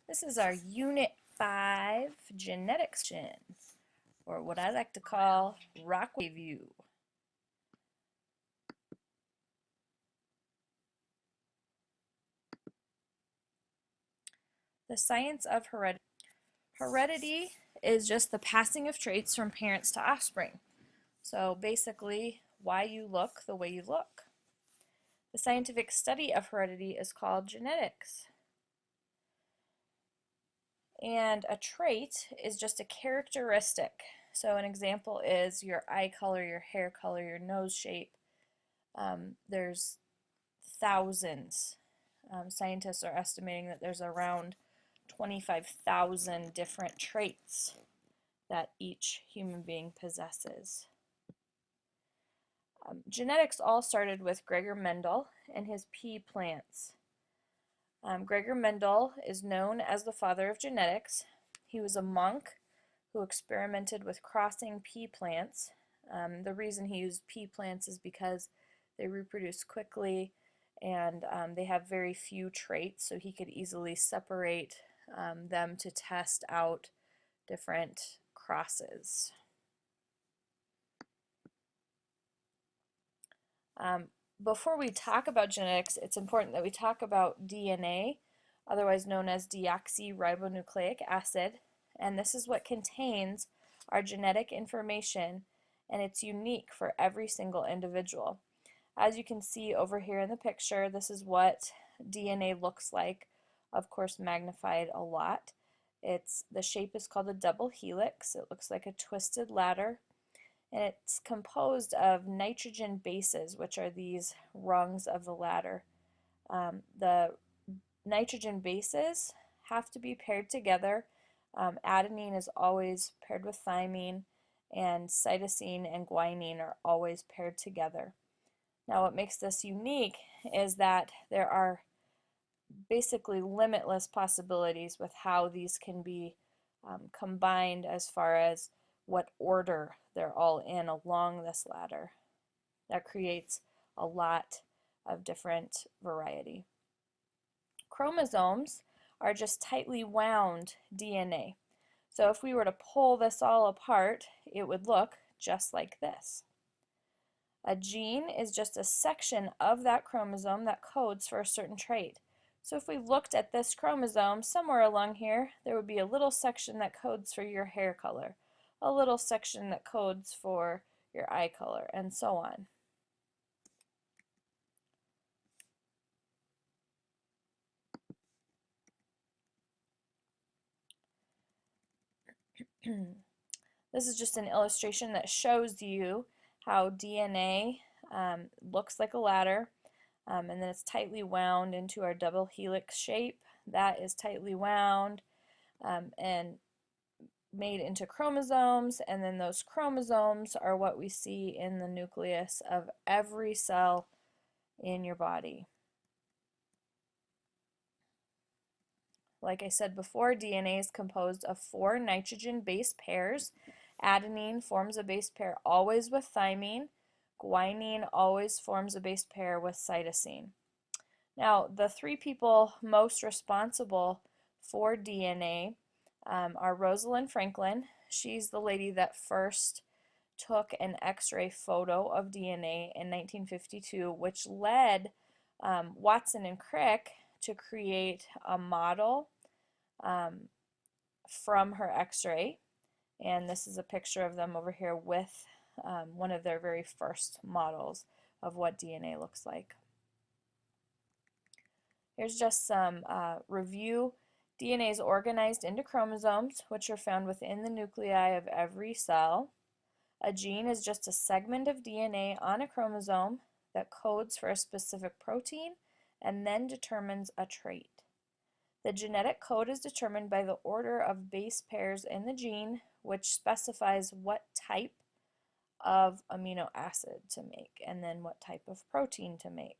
This is our Unit 5 genetics section, or what I like to call Rockway View. The science of heredity. Heredity is just the passing of traits from parents to offspring. So basically, why you look the way you look. The scientific study of heredity is called genetics. And a trait is just a characteristic. So an example is your eye color, your hair color, your nose shape. There's thousands. Scientists are estimating that there's around 25,000 different traits that each human being possesses. Genetics all started with Gregor Mendel and his pea plants. Gregor Mendel is known as the father of genetics. He was a monk who experimented with crossing pea plants. The reason he used pea plants is because they reproduce quickly and they have very few traits, so he could easily separate them to test out different crosses. Before we talk about genetics, it's important that we talk about DNA, otherwise known as deoxyribonucleic acid, and this is what contains our genetic information, and it's unique for every single individual. As you can see over here in the picture, this is what DNA looks like, of course magnified a lot. The shape is called a double helix. It looks like a twisted ladder. And it's composed of nitrogen bases, which are these rungs of the ladder. The nitrogen bases have to be paired together. Adenine is always paired with thymine, and cytosine and guanine are always paired together. Now, what makes this unique is that there are basically limitless possibilities with how these can be combined as far as what order they're all in along this ladder. That creates a lot of different variety. Chromosomes are just tightly wound DNA. So if we were to pull this all apart, it would look just like this. A gene is just a section of that chromosome that codes for a certain trait. So if we looked at this chromosome, somewhere along here, there would be a little section that codes for your hair color, a little section that codes for your eye color, and so on. This is just an illustration that shows you how DNA looks like a ladder, and then it's tightly wound into our double helix shape. That is tightly wound and made into chromosomes, and then those chromosomes are what we see in the nucleus of every cell in your body. Like I said before, DNA is composed of 4 nitrogen base pairs. Adenine forms a base pair always with thymine. Guanine always forms a base pair with cytosine. Now, the 3 people most responsible for DNA are Rosalind Franklin. She's the lady that first took an X-ray photo of DNA in 1952, which led Watson and Crick to create a model from her X-ray. And this is a picture of them over here with one of their very first models of what DNA looks like. Here's just some review. DNA is organized into chromosomes, which are found within the nuclei of every cell. A gene is just a segment of DNA on a chromosome that codes for a specific protein and then determines a trait. The genetic code is determined by the order of base pairs in the gene, which specifies what type of amino acid to make and then what type of protein to make.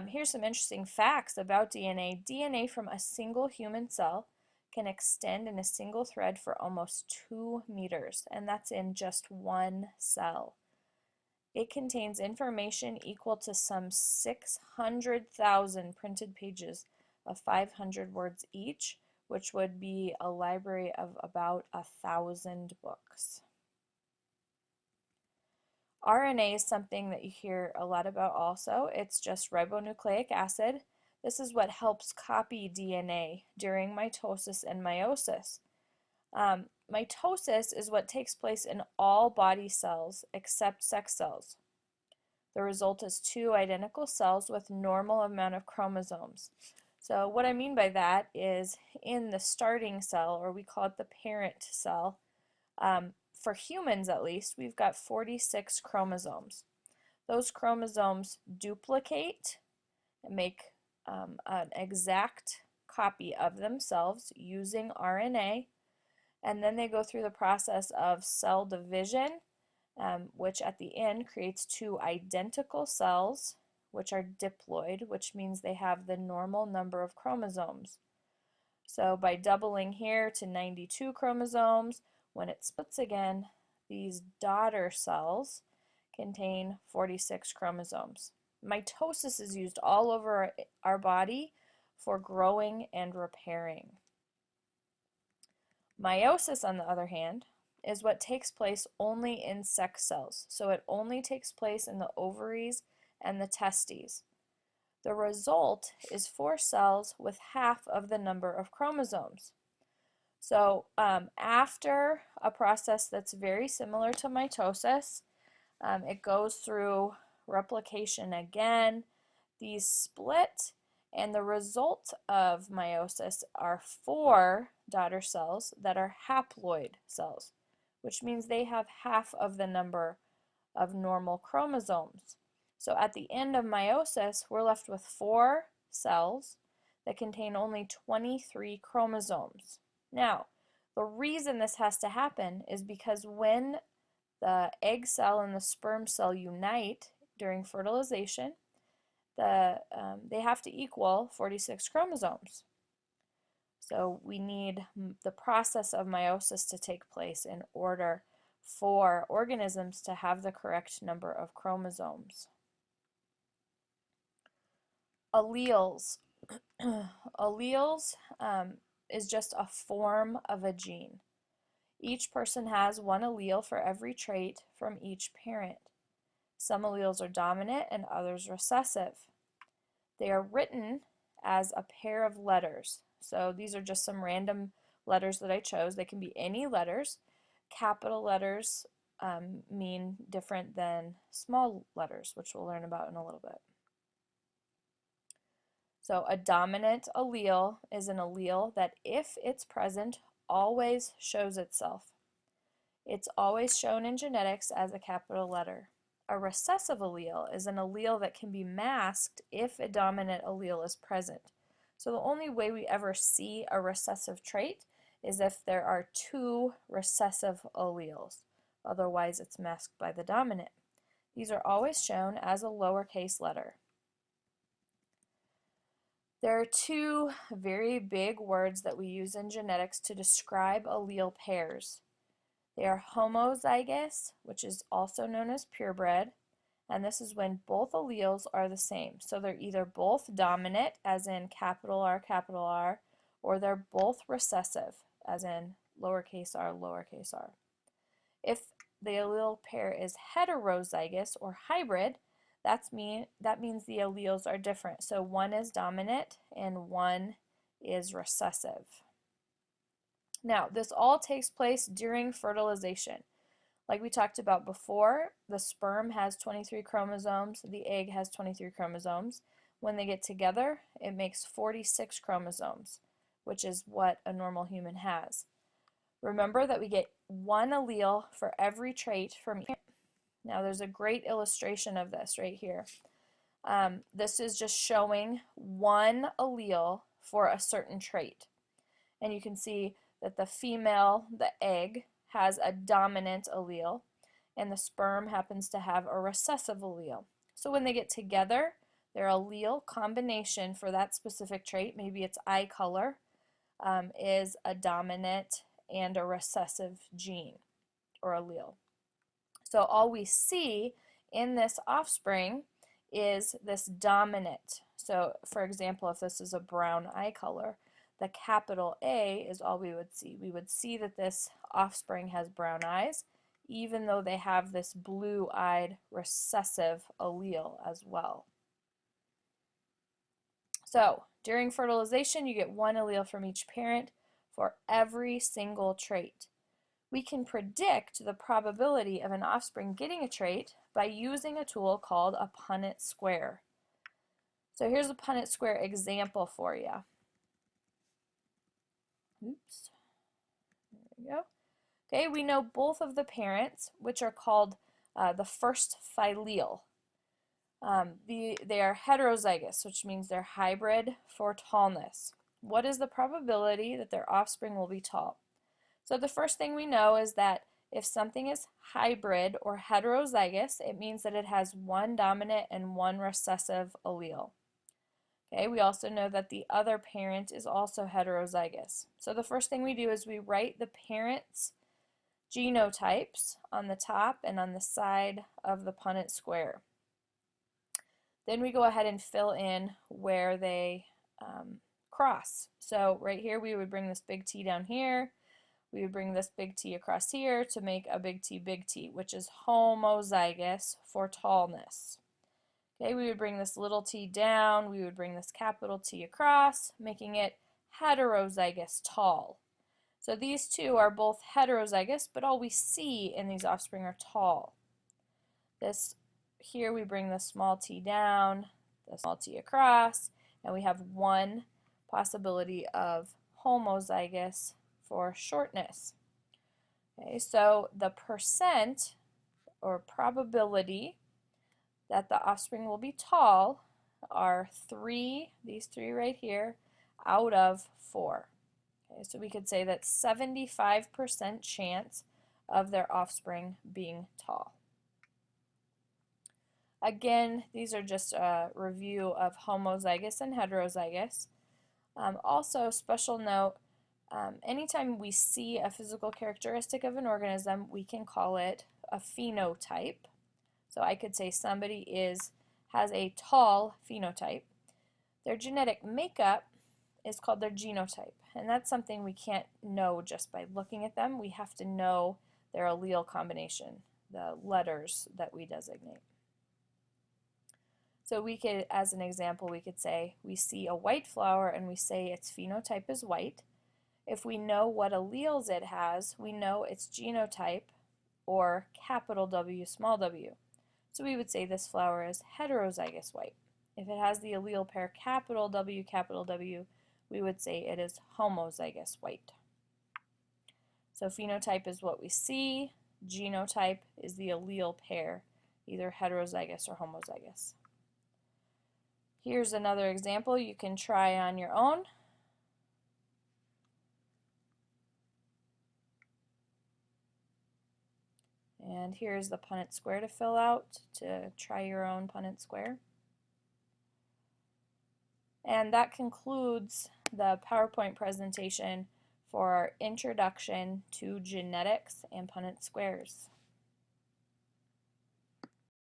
Here's some interesting facts about DNA. DNA from a single human cell can extend in a single thread for almost 2 meters, and that's in just one cell. It contains information equal to some 600,000 printed pages of 500 words each, which would be a library of about 1,000 books. RNA is something that you hear a lot about also. It's just ribonucleic acid. This is what helps copy DNA during mitosis and meiosis. Mitosis is what takes place in all body cells except sex cells. The result is two identical cells with normal amount of chromosomes. So what I mean by that is in the starting cell, or we call it the parent cell, for humans at least, we've got 46 chromosomes. Those chromosomes duplicate and make an exact copy of themselves using RNA, and then they go through the process of cell division, which at the end creates two identical cells, which are diploid, which means they have the normal number of chromosomes. So by doubling here to 92 chromosomes, when it splits again, these daughter cells contain 46 chromosomes. Mitosis is used all over our body for growing and repairing. Meiosis, on the other hand, is what takes place only in sex cells. So it only takes place in the ovaries and the testes. The result is 4 cells with half of the number of chromosomes. So after a process that's very similar to mitosis, it goes through replication again. These split, and the result of meiosis are 4 daughter cells that are haploid cells, which means they have half of the number of normal chromosomes. So at the end of meiosis, we're left with 4 cells that contain only 23 chromosomes. Now, the reason this has to happen is because when the egg cell and the sperm cell unite during fertilization, they have to equal 46 chromosomes. So we need the process of meiosis to take place in order for organisms to have the correct number of chromosomes. Alleles. Alleles is just a form of a gene. Each person has one allele for every trait from each parent. Some alleles are dominant and others recessive. They are written as a pair of letters. So these are just some random letters that I chose. They can be any letters. Capital letters mean different than small letters, which we'll learn about in a little bit. So a dominant allele is an allele that, if it's present, always shows itself. It's always shown in genetics as a capital letter. A recessive allele is an allele that can be masked if a dominant allele is present. So the only way we ever see a recessive trait is if there are 2 recessive alleles. Otherwise, it's masked by the dominant. These are always shown as a lowercase letter. There are 2 very big words that we use in genetics to describe allele pairs. They are homozygous, which is also known as purebred, and this is when both alleles are the same. So they're either both dominant, as in capital R, or they're both recessive, as in lowercase r, lowercase r. If the allele pair is heterozygous or hybrid, that means the alleles are different. So one is dominant and one is recessive. Now, this all takes place during fertilization. Like we talked about before, the sperm has 23 chromosomes, the egg has 23 chromosomes. When they get together, it makes 46 chromosomes, which is what a normal human has. Remember that we get one allele for every trait from each. Now, there's a great illustration of this right here. This is just showing one allele for a certain trait. And you can see that the female, the egg, has a dominant allele, and the sperm happens to have a recessive allele. So when they get together, their allele combination for that specific trait, maybe it's eye color, is a dominant and a recessive gene or allele. So all we see in this offspring is this dominant. So for example, if this is a brown eye color, the capital A is all we would see. We would see that this offspring has brown eyes, even though they have this blue-eyed recessive allele as well. So during fertilization, you get one allele from each parent for every single trait. We can predict the probability of an offspring getting a trait by using a tool called a Punnett square. So here's a Punnett square example for you. Oops. There we go. Okay, we know both of the parents, which are called the first phylele. They are heterozygous, which means they're hybrid for tallness. What is the probability that their offspring will be tall? So the first thing we know is that if something is hybrid or heterozygous, it means that it has one dominant and one recessive allele. Okay, we also know that the other parent is also heterozygous. So the first thing we do is we write the parent's genotypes on the top and on the side of the Punnett square. Then we go ahead and fill in where they cross. So right here we would bring this big T down here. We would bring this big T across here to make a big T, which is homozygous for tallness. Okay, we would bring this little t down, we would bring this capital T across, making it heterozygous tall. So these two are both heterozygous, but all we see in these offspring are tall. This here we bring the small t down, the small t across, and we have one possibility of homozygous for shortness. Okay, so the percent or probability that the offspring will be tall are these three right here, out of 4. Okay, so we could say that 75% chance of their offspring being tall. Again, these are just a review of homozygous and heterozygous. Also, special note, anytime we see a physical characteristic of an organism, we can call it a phenotype. So I could say somebody has a tall phenotype. Their genetic makeup is called their genotype, and that's something we can't know just by looking at them. We have to know their allele combination, the letters that we designate. So we could, as an example, we could say we see a white flower and we say its phenotype is white. If we know what alleles it has, we know its genotype, or capital W, small w. So we would say this flower is heterozygous white. If it has the allele pair capital W, we would say it is homozygous white. So phenotype is what we see, genotype is the allele pair, either heterozygous or homozygous. Here's another example you can try on your own. And here's the Punnett square to fill out to try your own Punnett square. And that concludes the PowerPoint presentation for our introduction to genetics and Punnett squares.